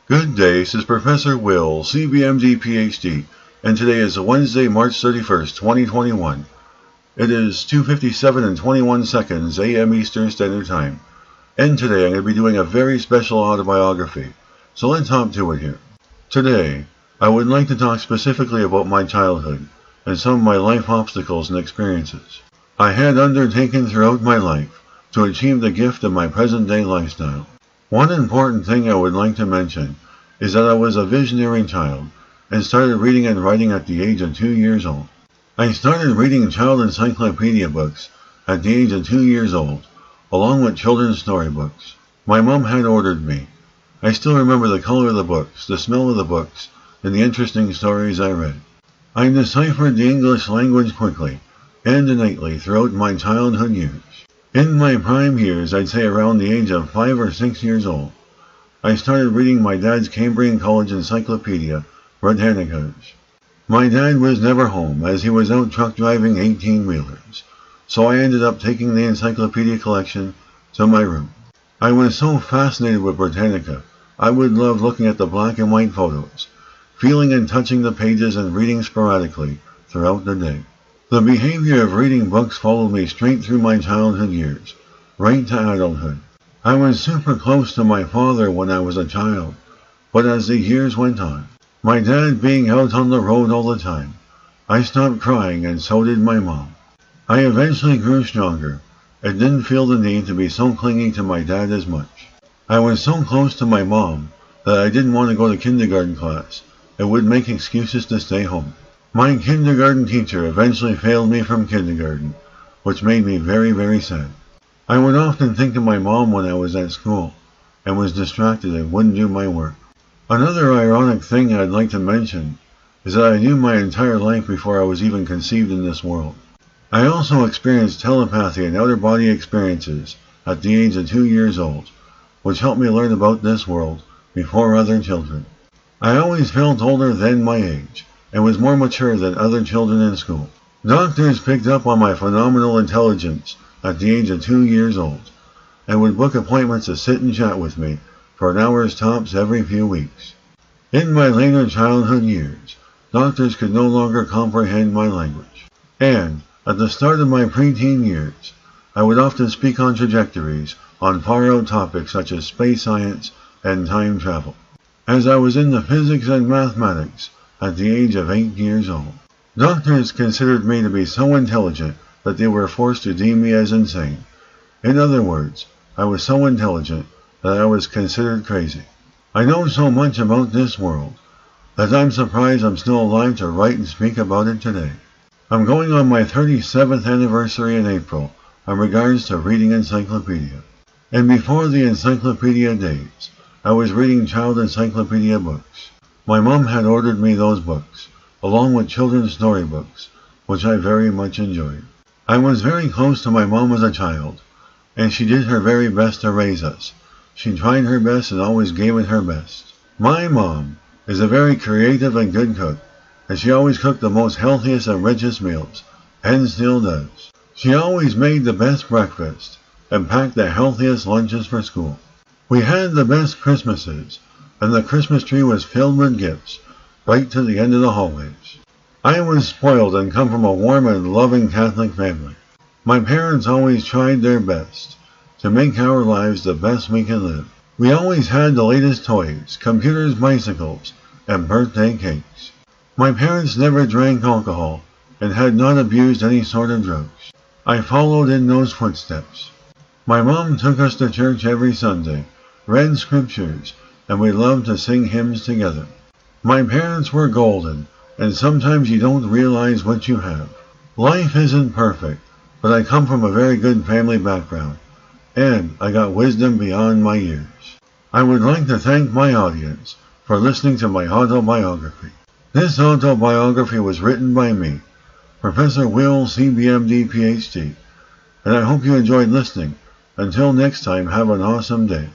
Good day, this is Professor Will, CBMD PhD, and today is Wednesday, March 31st, 2021. It is 2:57 and 21 seconds a.m. Eastern Standard Time, and today I'm going to be doing a very special autobiography, so let's hop to it here. Today, I would like to talk specifically about my childhood and some of my life obstacles and experiences I had undertaken throughout my life to achieve the gift of my present-day lifestyle. One important thing I would like to mention is that I was a visionary child and started reading and writing at the age of 2 years old. I started reading child encyclopedia books at the age of 2 years old, along with children's storybooks. My mom had ordered me. I still remember the color of the books, the smell of the books, and the interesting stories I read. I deciphered the English language quickly and innately throughout my childhood years. In my prime years, I'd say around the age of 5 or 6 years old, I started reading my dad's Cambrian College Encyclopedia, Britannicas. My dad was never home as he was out truck driving 18-wheelers, so I ended up taking the encyclopedia collection to my room. I was so fascinated with Britannica, I would love looking at the black and white photos, feeling and touching the pages and reading sporadically throughout the day. The behavior of reading books followed me straight through my childhood years, right to adulthood. I was super close to my father when I was a child, but as the years went on, my dad being out on the road all the time, I stopped crying and so did my mom. I eventually grew stronger and didn't feel the need to be so clingy to my dad as much. I was so close to my mom that I didn't want to go to kindergarten class and would make excuses to stay home. My kindergarten teacher eventually failed me from kindergarten, which made me very, very sad. I would often think of my mom when I was at school and was distracted and wouldn't do my work. Another ironic thing I'd like to mention is that I knew my entire life before I was even conceived in this world. I also experienced telepathy and outer-body experiences at the age of 2 years old, which helped me learn about this world before other children. I always felt older than my age and was more mature than other children in school. Doctors picked up on my phenomenal intelligence at the age of 2 years old, and would book appointments to sit and chat with me for an hour's tops every few weeks. In my later childhood years, doctors could no longer comprehend my language, and at the start of my preteen years, I would often speak on trajectories on far-out topics such as space science and time travel, as I was into physics and mathematics at the age of 8 years old. Doctors considered me to be so intelligent that they were forced to deem me as insane. In other words, I was so intelligent that I was considered crazy. I know so much about this world that I'm surprised I'm still alive to write and speak about it today. I'm going on my 37th anniversary in April in regards to reading encyclopedia. And before the encyclopedia days, I was reading child encyclopedia books. My mom had ordered me those books, along with children's storybooks, which I very much enjoyed. I was very close to my mom as a child, and she did her very best to raise us. She tried her best and always gave it her best. My mom is a very creative and good cook, and she always cooked the most healthiest and richest meals, and still does. She always made the best breakfast, and packed the healthiest lunches for school. We had the best Christmases, and the Christmas tree was filled with gifts, right to the end of the hallways. I was spoiled and come from a warm and loving Catholic family. My parents always tried their best to make our lives the best we could live. We always had the latest toys, computers, bicycles, and birthday cakes. My parents never drank alcohol and had not abused any sort of drugs. I followed in those footsteps. My mom took us to church every Sunday, read scriptures, and we loved to sing hymns together. My parents were golden, and sometimes you don't realize what you have. Life isn't perfect, but I come from a very good family background, and I got wisdom beyond my years. I would like to thank my audience for listening to my autobiography. This autobiography was written by me, Professor Will, CBMD, PhD, and I hope you enjoyed listening. Until next time, have an awesome day.